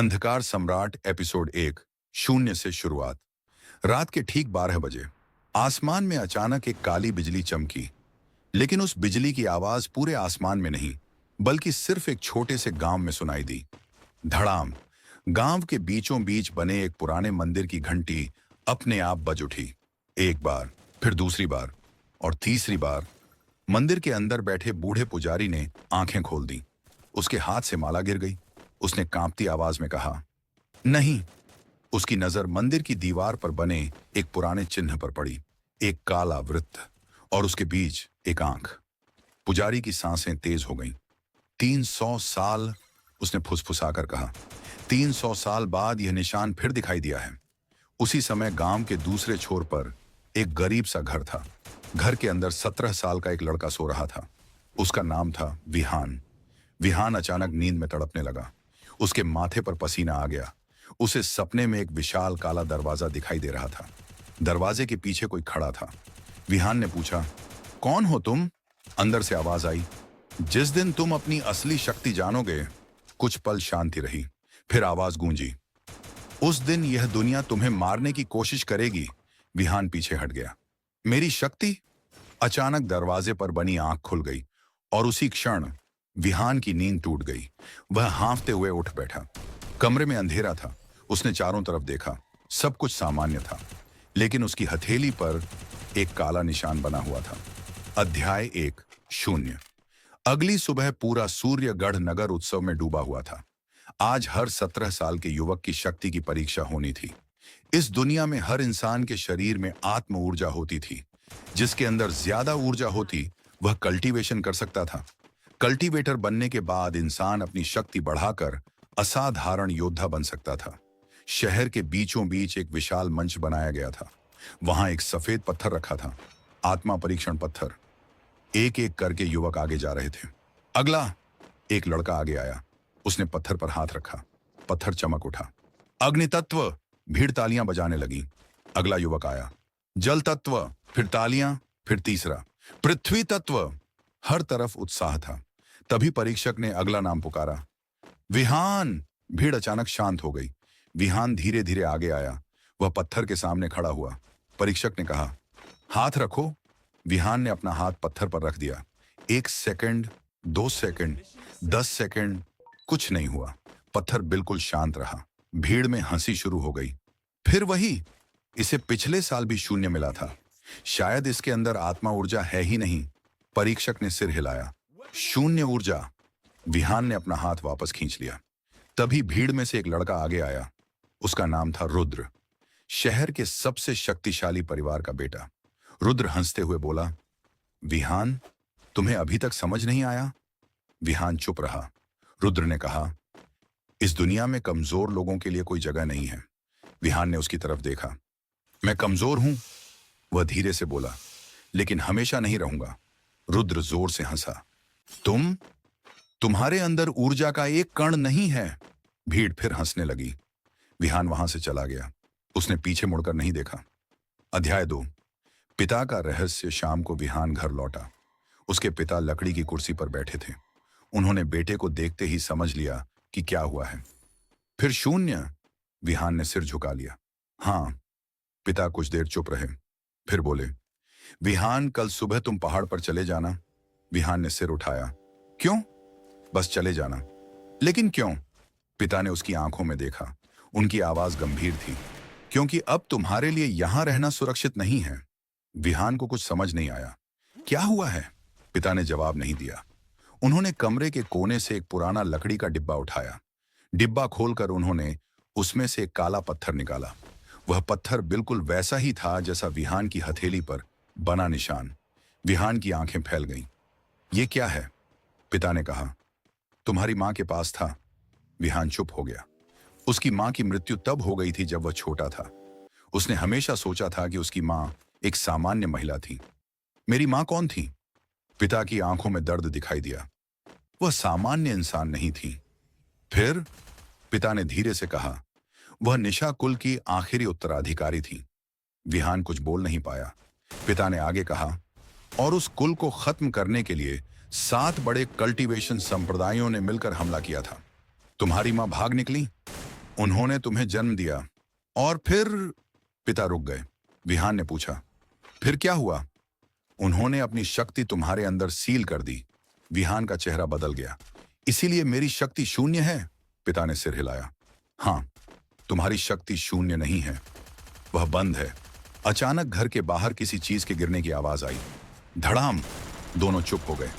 अंधकार सम्राट एपिसोड 1 शून्य से शुरुआत। रात के ठीक 12 बजे आसमान में अचानक एक काली बिजली चमकी, लेकिन उस बिजली की आवाज पूरे आसमान में नहीं बल्कि सिर्फ एक छोटे से गांव में सुनाई दी। धड़ाम। गांव के बीचों बीच बने एक पुराने मंदिर की घंटी अपने आप बज उठी। एक बार, फिर दूसरी बार और तीसरी बार। मंदिर के अंदर बैठे बूढ़े पुजारी ने आंखें खोल दी। उसके हाथ से माला गिर गई। उसने कांपती आवाज में कहा, नहीं। उसकी नजर मंदिर की दीवार पर बने एक पुराने चिन्ह पर पड़ी, एक काला वृत्त और उसके बीच एक आंख। पुजारी की सांसें तेज हो गईं। 300 साल, उसने फुसफुसाकर कहा। 300 साल बाद यह निशान फिर दिखाई दिया है। उसी समय गांव के दूसरे छोर पर एक गरीब सा घर था। घर के अंदर 17 साल का एक लड़का सो रहा था। उसका नाम था विहान। विहान अचानक नींद में तड़पने लगा। उसके माथे पर पसीना आ गया। उसे सपने में एक विशाल काला दरवाजा दिखाई दे रहा था। दरवाजे के पीछे कोई खड़ा था। विहान ने पूछा, कौन हो तुम? अंदर से आवाज आई, जिस दिन तुम अपनी असली शक्ति जानोगे। कुछ पल शांति रही, फिर आवाज गूंजी, उस दिन यह दुनिया तुम्हें मारने की कोशिश करेगी। विहान पीछे हट गया। मेरी शक्ति? अचानक दरवाजे पर बनी आंख खुल गई और उसी क्षण विहान की नींद टूट गई। वह हांफते हुए उठ बैठा। कमरे में अंधेरा था। उसने चारों तरफ देखा। सब कुछ सामान्य था, लेकिन उसकी हथेली पर एक काला निशान बना हुआ था। अध्याय 1 शून्य। अगली सुबह पूरा सूर्यगढ़ नगर उत्सव में डूबा हुआ था। आज हर 17 साल के युवक की शक्ति की परीक्षा होनी थी। इस दुनिया में हर इंसान के शरीर में आत्म ऊर्जा होती थी। जिसके अंदर ज्यादा ऊर्जा होती वह कल्टीवेशन कर सकता था। कल्टीवेटर बनने के बाद इंसान अपनी शक्ति बढ़ाकर असाधारण योद्धा बन सकता था। शहर के बीचों बीच एक विशाल मंच बनाया गया था। वहां एक सफेद पत्थर रखा था, आत्मा परीक्षण पत्थर। एक एक करके युवक आगे जा रहे थे। अगला, एक लड़का आगे आया। उसने पत्थर पर हाथ रखा। पत्थर चमक उठा। अग्नि तत्व। भीड़ तालियां बजाने लगी। अगला युवक आया। जल तत्व। फिर तालियां। फिर तीसरा, पृथ्वी तत्व। हर तरफ उत्साह था। तभी परीक्षक ने अगला नाम पुकारा, विहान। भीड़ अचानक शांत हो गई। विहान धीरे धीरे आगे आया। वह पत्थर के सामने खड़ा हुआ। परीक्षक ने कहा, हाथ रखो। विहान ने अपना हाथ पत्थर पर रख दिया। 1 सेकंड, 2 सेकंड, 10 सेकंड, कुछ नहीं हुआ। पत्थर बिल्कुल शांत रहा। भीड़ में हंसी शुरू हो गई। फिर वही, इसे पिछले साल भी शून्य मिला था। शायद इसके अंदर आत्मा ऊर्जा है ही नहीं। परीक्षक ने सिर हिलाया। शून्य ऊर्जा। विहान ने अपना हाथ वापस खींच लिया। तभी भीड़ में से एक लड़का आगे आया। उसका नाम था रुद्र, शहर के सबसे शक्तिशाली परिवार का बेटा। रुद्र हंसते हुए बोला, विहान, तुम्हें अभी तक समझ नहीं आया? विहान चुप रहा। रुद्र ने कहा, इस दुनिया में कमजोर लोगों के लिए कोई जगह नहीं है। विहान ने उसकी तरफ देखा। मैं कमजोर हूं, वह धीरे से बोला, लेकिन हमेशा नहीं रहूंगा। रुद्र जोर से हंसा। तुम्हारे अंदर ऊर्जा का एक कण नहीं है। भीड़ फिर हंसने लगी। विहान वहां से चला गया। उसने पीछे मुड़कर नहीं देखा। अध्याय 2 पिता का रहस्य। शाम को विहान घर लौटा। उसके पिता लकड़ी की कुर्सी पर बैठे थे। उन्होंने बेटे को देखते ही समझ लिया कि क्या हुआ है। फिर शून्य। विहान ने सिर झुका लिया। हाँ। पिता कुछ देर चुप रहे, फिर बोले, विहान, कल सुबह तुम पहाड़ पर चले जाना। विहान ने सिर उठाया। क्यों? बस चले जाना। लेकिन क्यों? पिता ने उसकी आंखों में देखा। उनकी आवाज गंभीर थी। क्योंकि अब तुम्हारे लिए यहां रहना सुरक्षित नहीं है। विहान को कुछ समझ नहीं आया। क्या हुआ है? पिता ने जवाब नहीं दिया। उन्होंने कमरे के कोने से एक पुराना लकड़ी का डिब्बा उठाया। डिब्बा खोलकर उन्होंने उसमें से एक काला पत्थर निकाला। वह पत्थर बिल्कुल वैसा ही था जैसा विहान की हथेली पर बना निशान। विहान की आंखें फैल गईं। ये क्या है? पिता ने कहा, तुम्हारी मां के पास था। विहान चुप हो गया। उसकी मां की मृत्यु तब हो गई थी जब वह छोटा था। उसने हमेशा सोचा था कि उसकी मां एक सामान्य महिला थी। मेरी मां कौन थी? पिता की आंखों में दर्द दिखाई दिया। वह सामान्य इंसान नहीं थी। फिर? पिता ने धीरे से कहा, वह निशा कुल की आखिरी उत्तराधिकारी थी। विहान कुछ बोल नहीं पाया। पिता ने आगे कहा, और उस कुल को खत्म करने के लिए 7 बड़े कल्टीवेशन संप्रदायों ने मिलकर हमला किया था। तुम्हारी मां भाग निकली। उन्होंने तुम्हें जन्म दिया और फिर। पिता रुक गए। विहान ने पूछा, फिर क्या हुआ? उन्होंने अपनी शक्ति तुम्हारे अंदर सील कर दी। विहान का चेहरा बदल गया। इसीलिए मेरी शक्ति शून्य है? पिता ने सिर हिलाया। हाँ, तुम्हारी शक्ति शून्य नहीं है, वह बंद है। अचानक घर के बाहर किसी चीज के गिरने की आवाज आई। धड़ाम। दोनों चुप हो गए।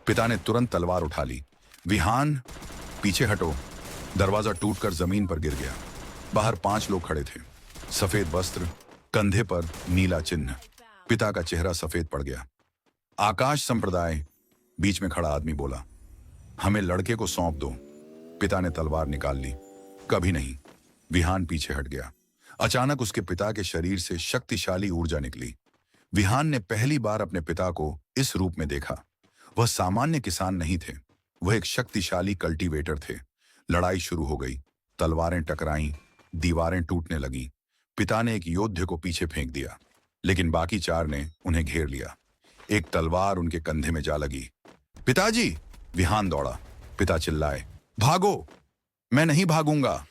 पिता ने तुरंत तलवार उठा ली। विहान, पीछे हटो। दरवाजा टूटकर जमीन पर गिर गया। बाहर 5 लोग खड़े थे। सफेद वस्त्र, कंधे पर नीला चिन्ह। पिता का चेहरा सफेद पड़ गया। आकाश संप्रदाय, बीच में खड़ा आदमी बोला, हमें लड़के को सौंप दो। पिता ने तलवार निकाल ली। कभी नहीं। विहान पीछे हट गया। अचानक उसके पिता के शरीर से शक्तिशाली ऊर्जा निकली। विहान ने पहली बार अपने पिता को इस रूप में देखा। वह सामान्य किसान नहीं थे, वह एक शक्तिशाली कल्टीवेटर थे। लड़ाई शुरू हो गई। तलवारें टकराईं, दीवारें टूटने लगीं। पिता ने एक योद्धा को पीछे फेंक दिया, लेकिन बाकी 4 ने उन्हें घेर लिया। एक तलवार उनके कंधे में जा लगी। पिताजी! विहान दौड़ा। पिता चिल्लाए, भागो! मैं नहीं भागूंगा।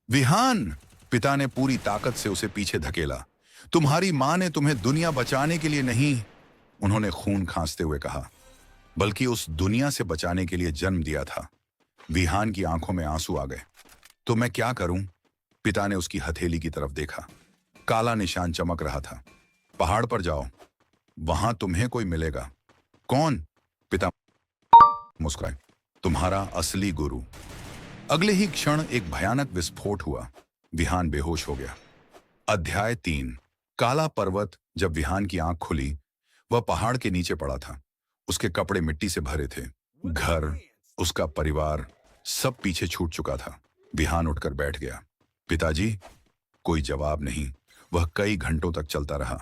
विहान! पिता ने पूरी ताकत से उसे पीछे धकेला। तुम्हारी मां ने तुम्हें दुनिया बचाने के लिए नहीं, उन्होंने खून खांसते हुए कहा, बल्कि उस दुनिया से बचाने के लिए जन्म दिया था। विहान की आंखों में आंसू आ गए। तो मैं क्या करूं? पिता ने उसकी हथेली की तरफ देखा। काला निशान चमक रहा था। पहाड़ पर जाओ, वहां तुम्हें कोई मिलेगा। कौन? पिता मुस्कुराए, तुम्हारा असली गुरु। अगले ही क्षण एक भयानक विस्फोट हुआ। विहान बेहोश हो गया। अध्याय 3। काला पर्वत। जब विहान की आंख खुली, वह पहाड़ के नीचे पड़ा था। उसके कपड़े मिट्टी से भरे थे। घर, उसका परिवार, सब पीछे छूट चुका था। विहान उठकर बैठ गया। पिताजी? कोई जवाब नहीं। वह कई घंटों तक चलता रहा।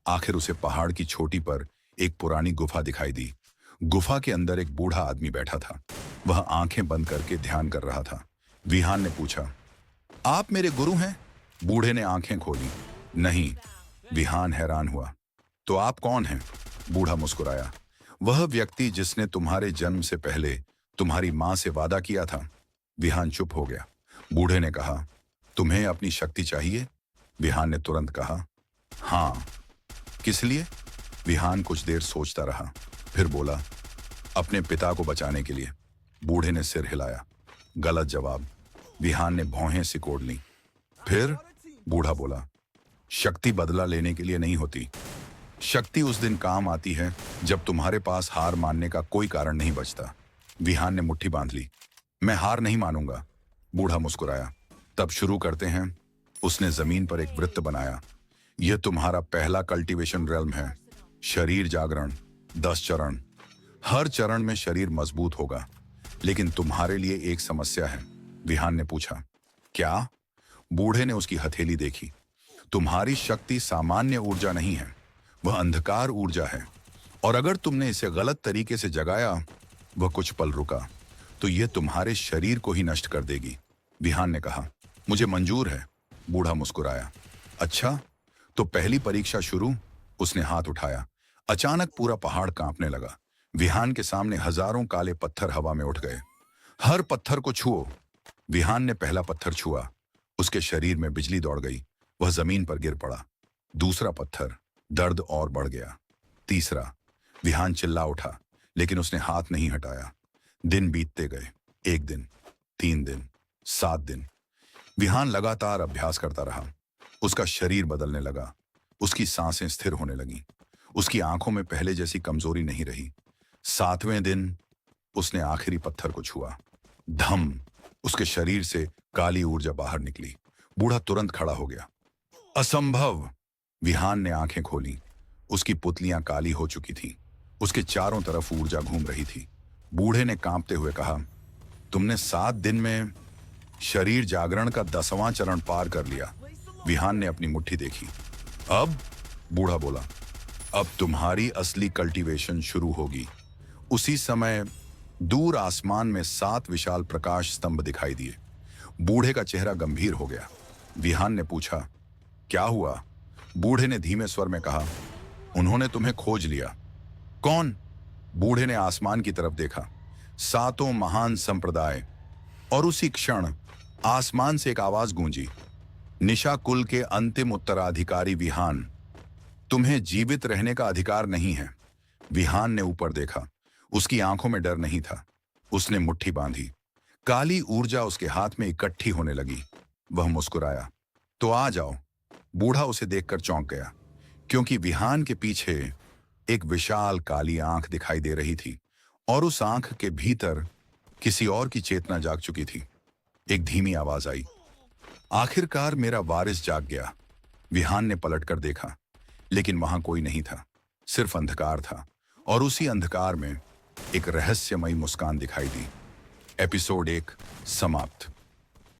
आखिर उसे पहाड़ की चोटी पर एक पुरानी गुफा दिखाई दी। गुफा के अंदर एक बूढ़ा आदमी बैठा था। वह आंखें बंद करके ध्यान कर रहा था। विहान ने पूछा, आप मेरे गुरु हैं? बूढ़े ने आंखें खोली। नहीं। विहान हैरान हुआ। तो आप कौन हैं? बूढ़ा मुस्कुराया, वह व्यक्ति जिसने तुम्हारे जन्म से पहले तुम्हारी मां से वादा किया था। विहान चुप हो गया। बूढ़े ने कहा, तुम्हें अपनी शक्ति चाहिए? विहान ने तुरंत कहा, हाँ। किस लिए? विहान कुछ देर सोचता रहा, फिर बोला, अपने पिता को बचाने के लिए। बूढ़े ने सिर हिलाया। गलत जवाब। विहान ने भौहें सिकोड़ ली। फिर? बूढ़ा बोला, शक्ति बदला लेने के लिए नहीं होती। शक्ति उस दिन काम आती है जब तुम्हारे पास हार मानने का कोई कारण नहीं बचता। विहान ने मुट्ठी बांध ली। मैं हार नहीं मानूंगा। बूढ़ा मुस्कुराया। तब शुरू करते हैं। उसने जमीन पर एक वृत्त बनाया। यह तुम्हारा पहला कल्टीवेशन रेल्म है। शरीर जागरण, 10 चरण। हर चरण में शरीर मजबूत होगा। लेकिन तुम्हारे लिए एक समस्या है। विहान ने पूछा, क्या? बूढ़े ने उसकी हथेली देखी। तुम्हारी शक्ति सामान्य ऊर्जा नहीं है, वह अंधकार ऊर्जा है। और अगर तुमने इसे गलत तरीके से जगाया, वह कुछ पल रुका, तो यह तुम्हारे शरीर को ही नष्ट कर देगी। विहान ने कहा, मुझे मंजूर है। बूढ़ा मुस्कुराया। अच्छा, तो पहली परीक्षा शुरू। उसने हाथ उठाया। अचानक पूरा पहाड़ कांपने लगा। विहान के सामने हजारों काले पत्थर हवा में उठ गए। हर पत्थर को छुओ। विहान ने पहला पत्थर छुआ। उसके शरीर में बिजली दौड़ गई। वह जमीन पर गिर पड़ा। दूसरा पत्थर, दर्द और बढ़ गया। तीसरा। विहान चिल्ला उठा, लेकिन उसने हाथ नहीं हटाया। दिन बीतते गए। 1 दिन, 3 दिन, 7 दिन। विहान लगातार अभ्यास करता रहा। उसका शरीर बदलने लगा। उसकी सांसें स्थिर होने लगीं। उसकी आंखों में पहले जैसी कमजोरी नहीं रही। 7वें दिन उसने आखिरी पत्थर को छुआ। धम! उसके शरीर से काली ऊर्जा बाहर निकली। बूढ़ा तुरंत खड़ा हो गया। असंभव! विहान ने आंखें खोली। उसकी पुतलियां काली हो चुकी थीं। उसके चारों तरफ ऊर्जा घूम रही थी। बूढ़े ने कांपते हुए कहा, तुमने 7 दिन में शरीर जागरण का 10वां चरण पार कर लिया। विहान ने अपनी मुट्ठी देखी। अब? बूढ़ा बोला, अब तुम्हारी असली कल्टीवेशन शुरू होगी। उसी समय दूर आसमान में 7 विशाल प्रकाश स्तंभ दिखाई दिए। बूढ़े का चेहरा गंभीर हो गया। विहान ने पूछा, क्या हुआ? बूढ़े ने धीमे स्वर में कहा, उन्होंने तुम्हें खोज लिया। कौन? बूढ़े ने आसमान की तरफ देखा। 7 महान संप्रदाय। और उसी क्षण आसमान से एक आवाज गूंजी, निशा कुल के अंतिम उत्तराधिकारी विहान, तुम्हें जीवित रहने का अधिकार नहीं है। विहान ने ऊपर देखा। उसकी आंखों में डर नहीं था। उसने मुट्ठी बांधी। काली ऊर्जा उसके हाथ में इकट्ठी होने लगी। वह मुस्कुराया। तो आ जाओ। बूढ़ा उसे देखकर चौंक गया, क्योंकि विहान के पीछे एक विशाल काली आंख दिखाई दे रही थी, और उस आंख के भीतर किसी और की चेतना जाग चुकी थी। एक धीमी आवाज आई, आखिरकार मेरा वारिस जाग गया। विहान ने पलटकर देखा, लेकिन वहां कोई नहीं था, सिर्फ अंधकार था। और उसी अंधकार में एक रहस्यमयी मुस्कान दिखाई दी। एपिसोड 1 समाप्त।